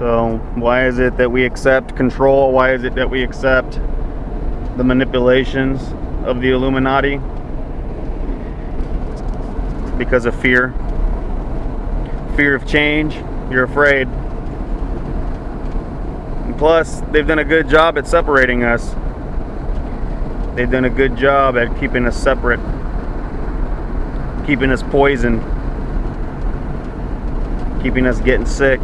So why is it that we accept control? Why is it that we accept the manipulations of the Illuminati? Because of fear. Fear of change. You're afraid. And plus, they've done a good job at separating us. They've done a good job at keeping us separate, keeping us poisoned, keeping us getting sick.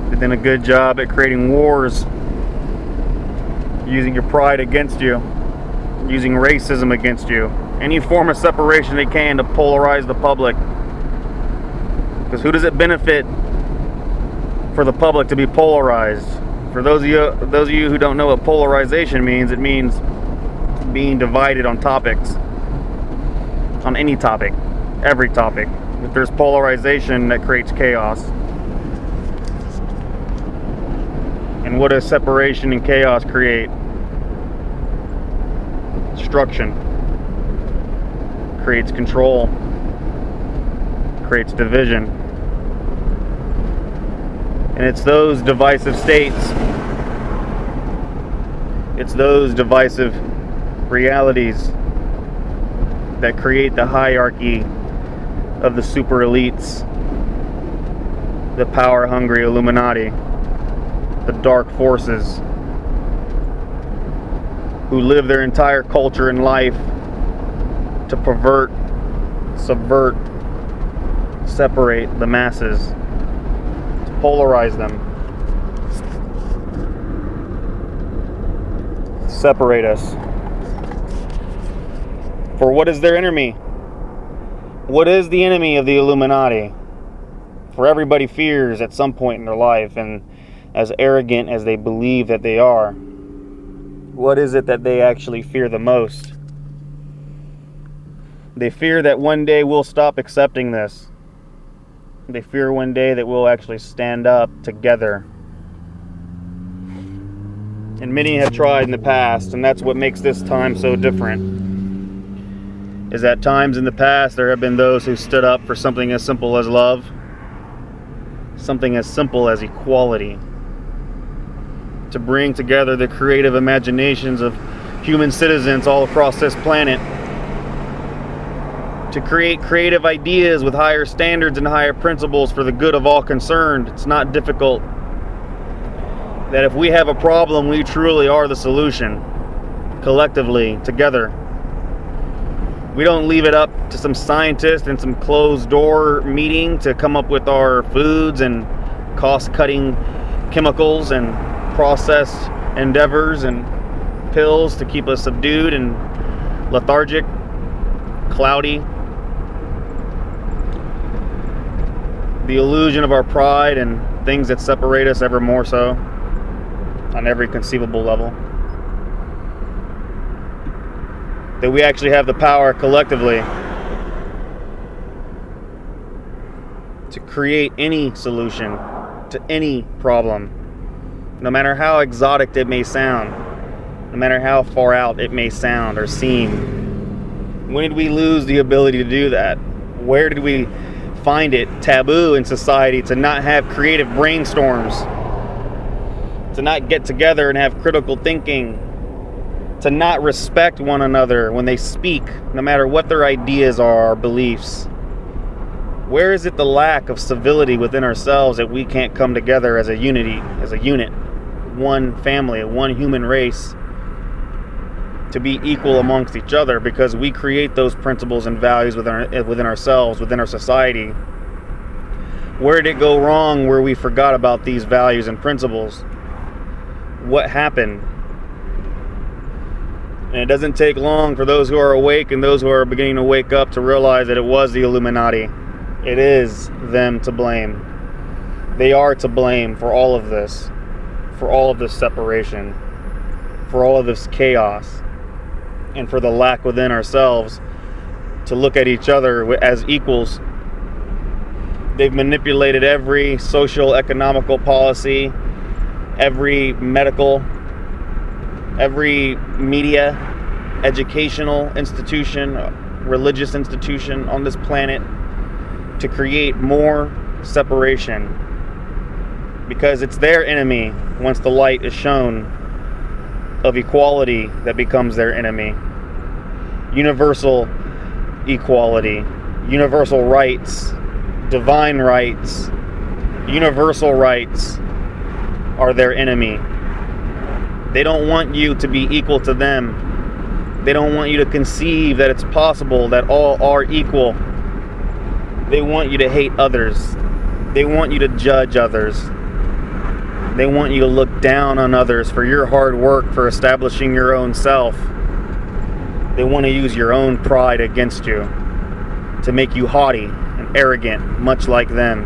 They've done a good job at creating wars, using your pride against you, using racism against you, any form of separation they can to polarize the public. Because who does it benefit for the public to be polarized? For those of you who don't know what polarization means, it means being divided on topics, on any topic, every topic. If there's polarization, that creates chaos. And what does separation and chaos create? Destruction. Creates control. Creates division. And it's those divisive states, it's those divisive realities that create the hierarchy of the super elites, the power-hungry Illuminati, the dark forces, who live their entire culture and life to pervert, subvert, separate the masses, to polarize them, separate us. For what is their enemy? What is the enemy of the Illuminati? For everybody fears at some point in their life, and as arrogant as they believe that they are, what is it that they actually fear the most? They fear that one day we'll stop accepting this. They fear one day that we'll actually stand up together. And many have tried in the past, and that's what makes this time so different. Is at times in the past there have been those who stood up for something as simple as love, something as simple as equality, to bring together the creative imaginations of human citizens all across this planet, to create creative ideas with higher standards and higher principles for the good of all concerned. It's not difficult. That if we have a problem, we truly are the solution, collectively, together. We don't leave it up to some scientist in some closed door meeting to come up with our foods and cost-cutting chemicals and processed endeavors and pills to keep us subdued and lethargic, cloudy. The illusion of our pride and things that separate us ever more so on every conceivable level. That we actually have the power collectively to create any solution to any problem, no matter how exotic it may sound, no matter how far out it may sound or seem. When did we lose the ability to do that? Where did we find it taboo in society to not have creative brainstorms, to not get together and have critical thinking, to not respect one another when they speak, no matter what their ideas are or beliefs? Where is it the lack of civility within ourselves that we can't come together as a unity, as a unit, one family, one human race, to be equal amongst each other, because we create those principles and values within ourselves, within our society? Where did it go wrong where we forgot about these values and principles? What happened? And it doesn't take long for those who are awake and those who are beginning to wake up to realize that it was the Illuminati. It is them to blame. They are to blame for all of this separation, for all of this chaos, and for the lack within ourselves to look at each other as equals. They've manipulated every social, economical policy, every medical, every media, educational institution, religious institution on this planet to create more separation, because it's their enemy once the light is shown of equality that becomes their enemy. Universal equality, universal rights, divine rights, universal rights are their enemy. They don't want you to be equal to them. They don't want you to conceive that it's possible that all are equal. They want you to hate others. They want you to judge others. They want you to look down on others for your hard work for establishing your own self. They want to use your own pride against you to make you haughty and arrogant, much like them.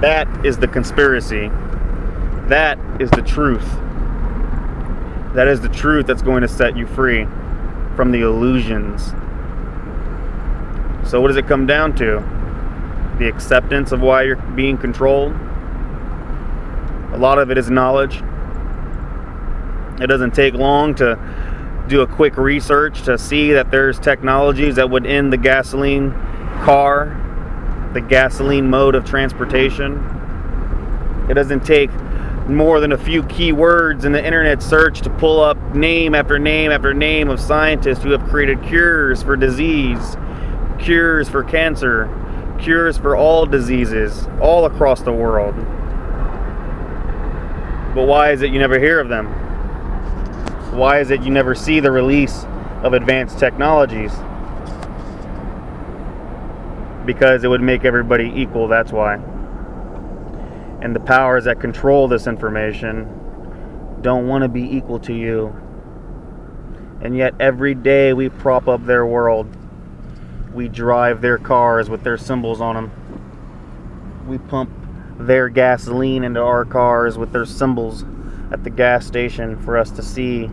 That is the conspiracy. That is the truth. That is the truth that's going to set you free from the illusions. So what does it come down to? The acceptance of why you're being controlled. A lot of it is knowledge. It doesn't take long to do a quick research to see that there's technologies that would end the gasoline car, the gasoline mode of transportation. It doesn't take more than a few keywords in the internet search to pull up name after name after name of scientists who have created cures for disease, cures for cancer, cures for all diseases all across the world. But why is it you never hear of them? Why is it you never see the release of advanced technologies? Because it would make everybody equal, that's why. And the powers that control this information don't want to be equal to you. And yet every day we prop up their world. We drive their cars with their symbols on them. We pump their gasoline into our cars with their symbols at the gas station for us to see.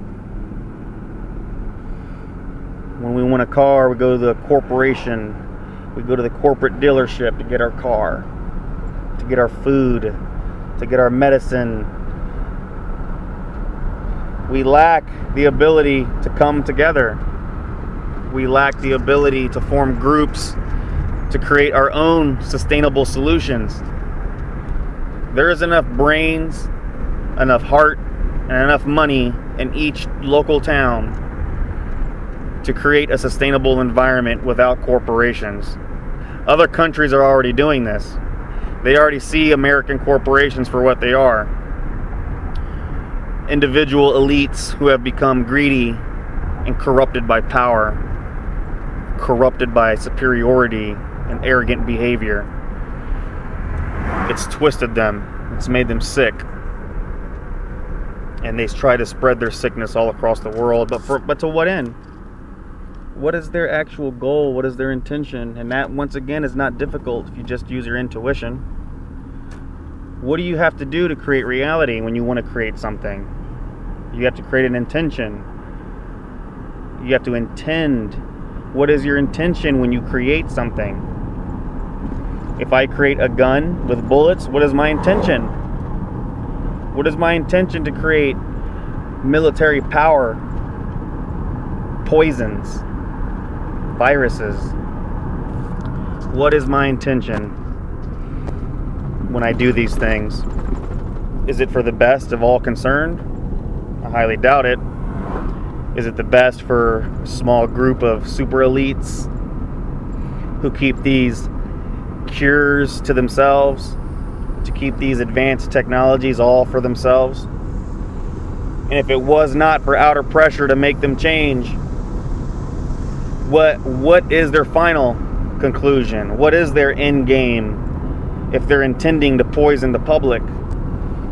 When we want a car, we go to the corporation. We go to the corporate dealership to get our car, to get our food, to get our medicine. We lack the ability to come together. We lack the ability to form groups to create our own sustainable solutions. There is enough brains, enough heart, and enough money in each local town to create a sustainable environment without corporations. Other countries are already doing this. They already see American corporations for what they are. Individual elites who have become greedy and corrupted by power, corrupted by superiority and arrogant behavior. It's twisted them. It's made them sick. And they try to spread their sickness all across the world. But to what end? What is their actual goal? What is their intention? And that, once again, is not difficult if you just use your intuition. What do you have to do to create reality when you want to create something? You have to create an intention. You have to intend. What is your intention when you create something? If I create a gun with bullets, what is my intention? What is my intention to create military power, poisons, viruses? What is my intention when I do these things? Is it for the best of all concerned? I highly doubt it. Is it the best for a small group of super elites who keep these cures to themselves, to keep these advanced technologies all for themselves? And if it was not for outer pressure to make them change, what is their final conclusion? What is their end game if they're intending to poison the public?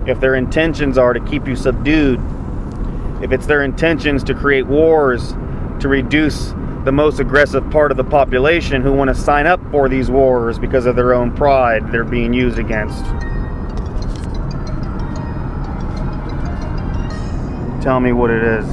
If their intentions are to keep you subdued? If it's their intentions to create wars, to reduce the most aggressive part of the population who want to sign up for these wars because of their own pride they're being used against? Tell me what it is.